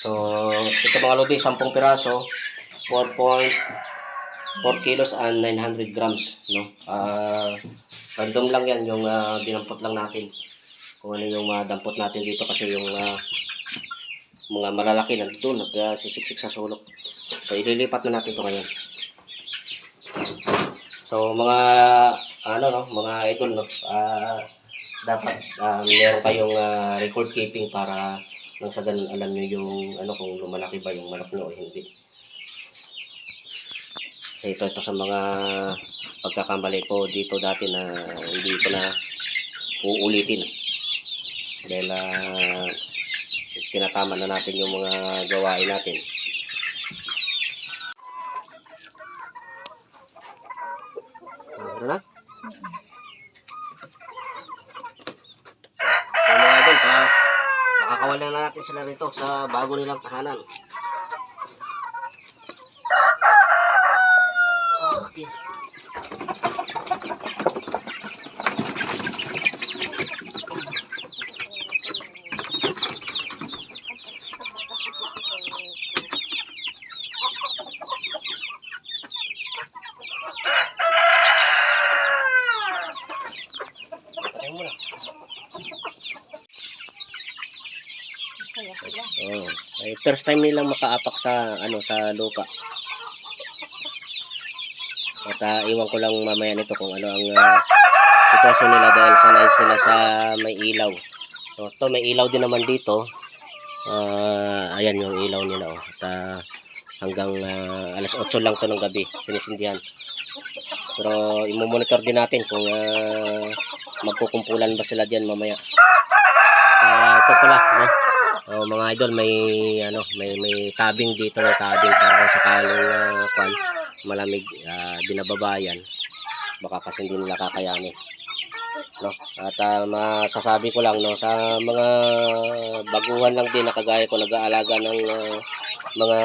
So, ito mga lodi, 10 piraso, 4.4 kilos and 900 grams, no? Random lang yan, yung dinampot lang natin. Kung ano yung dampot natin dito kasi yung mga malalaki nandito, nagsisiksik sa sulok. So, ililipat na natin ito ngayon. So, mga mga idol, no? Dapat meron kayong record keeping para nang sa ganun alam nyo yung kung lumalaki ba yung manok nyo o hindi. Ito sa mga pagkakamali ko dito dati na hindi ko na uulitin. Dahil tinatama na natin yung mga gawain natin. Ano na? So mga idol, pakakawalan na natin sila rito sa bago nilang tahanan. Okay. Oh, ay first time nilang makaapak sa sa lupa. At iwan ko lang mamaya nito kung ano ang sitwasyon nila dahil sanay sila sa may ilaw. So, to may ilaw din naman dito. Ayan yung ilaw nila. At hanggang alas 8 lang to ng gabi. Sinisindihan. Pero i-monitor din natin kung magkukumpulan ba sila diyan mamaya. Ito pala, no? Mga idol, may tabing dito, may tabing para kung sakaling malamig binababayan, baka kasi hindi nila kakayanin, no? At masasabi ko lang, no, sa mga baguhan lang din na kagaya ko nag-aalaga ng mga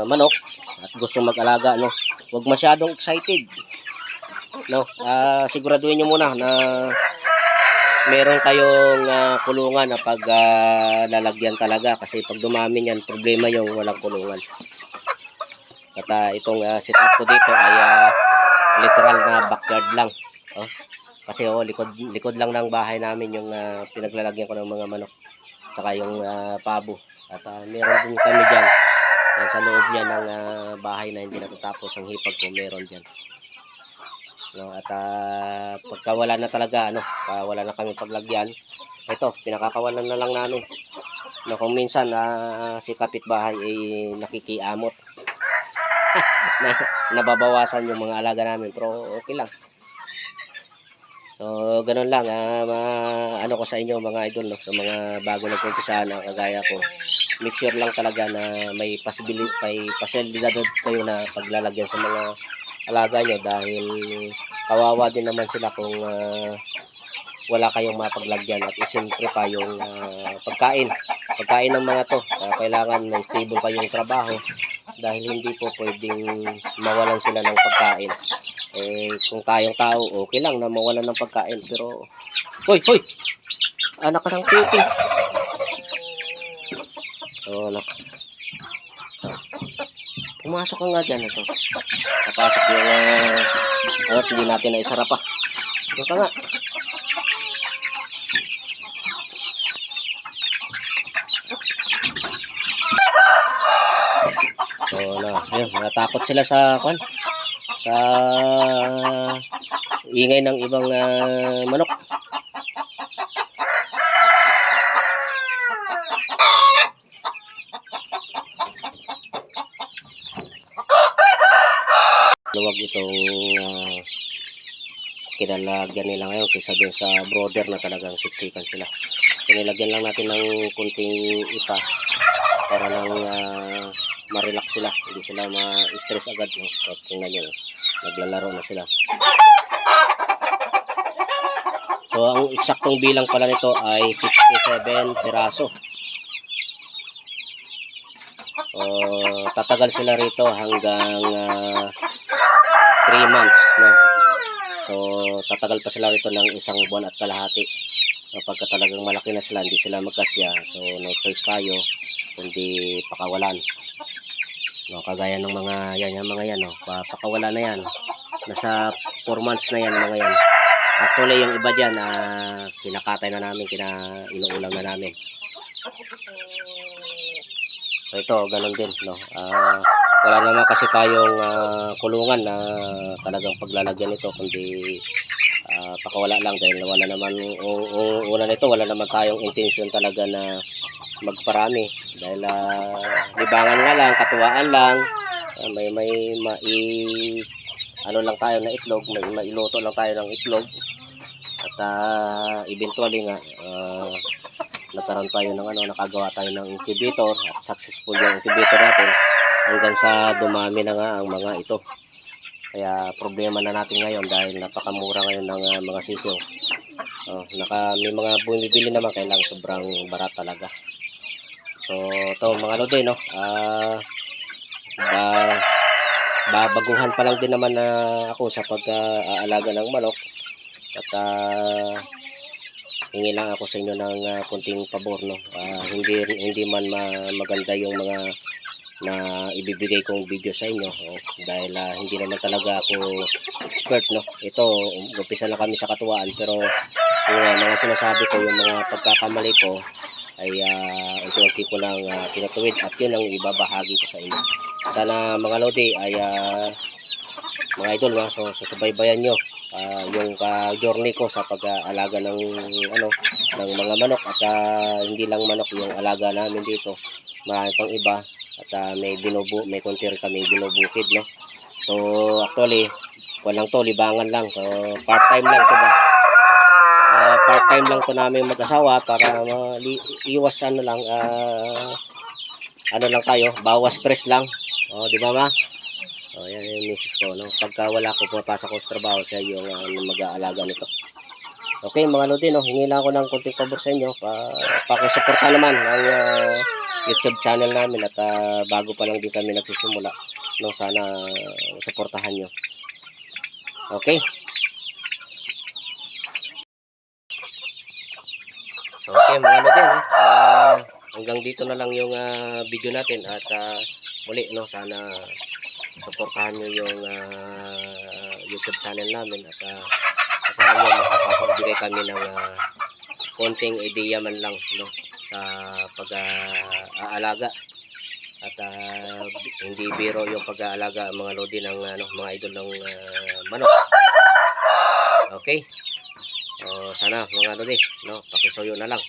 manok at gustong mag-alaga, no, huwag masyadong excited, no. Siguraduhin nyo muna na meron kayong kulungan na pag lalagyan talaga, kasi pag dumami yan, problema yung walang kulungan. At itong setup ko dito ay literal na backyard lang. Kasi likod lang ng bahay namin yung pinaglalagyan ko ng mga manok. Saka yung pabo. At meron din kami dyan. Yan, sa loob niya ng bahay na hindi natatapos ang hipag ko, meron dyan. No, at pagka wala na talaga, wala na kami paglagyan, ito, pinakakawalan na lang namin. No, kung minsan si kapitbahay ay nakikiamot. Nababawasan yung mga alaga namin, pero okay lang. So, ganun lang. Ko sa inyo mga idol, no, sa mga bago nag-umpisa na kagaya ko, make sure lang talaga na may pasilidad kayo na paglalagyan sa mga alaga nyo, dahil kawawa din naman sila kung wala kayong mapaglagyan. At siyempre pa yung pagkain ng mga to, kailangan na stable pa yung trabaho, dahil hindi po pwedeng mawalan sila ng pagkain. Kung tayong tao, okay lang na mawalan ng pagkain, pero hoy, anak ka ng titi. Pumasok ka nga dyan. Napasok yung hindi natin na isara pa. Ito ka nga. Ayun, natakot sila sa ingay ng ibang manok. Luwag itong kinalagyan nila ngayon kaysa doon sa brother na talagang siksikan sila. Kinilagyan lang natin ng kunting ipa para lang ma-relax sila, hindi sila ma-stress agad, no? At tingnan nyo, naglalaro na sila. So ang eksaktong bilang pala nito ay 67 piraso. Tatagal sila rito hanggang 3 months, no? So tatagal pa sila rito ng 1 buwan at kalahati. Kapag talagang malaki na sila, hindi sila magkasya, so no choice tayo, kundi pakawalan. No, kagaya ng mga yan, yung mga yan, no, pakawalan na yan. Nasa 4 months na yan mga yan. Actually yung iba diyan kinakatay na namin, inuulam na namin. So ito ganun din, no. Wala naman kasi tayong kulungan na talagang paglalagyan nito, kundi pakawala lang dahil wala naman una nito, wala naman tayong intention talaga na magparami dahil libangan nga lang, katuwaan lang, may ano lang tayo na itlog, may mailuto lang tayo ng itlog at eventually nga nagkaroon tayo ng nakagawa tayo ng incubator at successful yung incubator natin hanggang sa dumami na nga ang mga ito. Kaya problema na natin ngayon dahil napakamura ngayon ng mga sisiw. May mga bumibili naman, kailang sobrang barat talaga. So ito mga lodi, no, babaguhan pa lang din naman ako sa pag-aalaga ng manok at hingi lang ako sa inyo ng kunting pabor, no. Hindi man maganda yung mga na ibibigay kong video sa inyo, dahil hindi naman talaga ako expert, no. Ito umpisa lang kami sa katuwaan, pero yung mga sinasabi ko, yung mga pagkakamali ko ay unti-unti ko lang tinutuwid at yun ang ibabahagi ko sa inyo. Sana mga lodi ay mga idol, no, so susubaybayan nyo yung journey ko sa pag-aalaga ng ng mga manok at hindi lang manok yung alaga namin dito, marami pang iba at may konti rin kami binubukid, no. So actually walang to, libangan lang, so part-time lang to ba, part-time lang to namin mag-asawa para iwas lang tayo, bawas stress lang, di ba ma? Yan yung misis ko, no. Pagka wala ko, pumapasok ko sa trabaho, siya yung mag-aalaga nito. Okay mga lodi, no, hingi lang ako ng konting pabor sa inyo, pakisuporta naman ang YouTube channel namin at bago pa lang din kami nagsisimula, no, sana suportahan nyo. Okay, so okay mga lodi, no, hanggang dito na lang yung video natin at muli, no, sana suportahan nyo yung YouTube channel namin at kasama nyo makakapagbigay kami ng konting ideya man lang, no, sa pag-aalaga at hindi biro yung pag-aalaga mga lodi ng mga idol ng manok. Okay, sana mga lodi, no, pakisuyo na lang,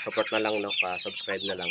support na lang, no, pa-subscribe na lang.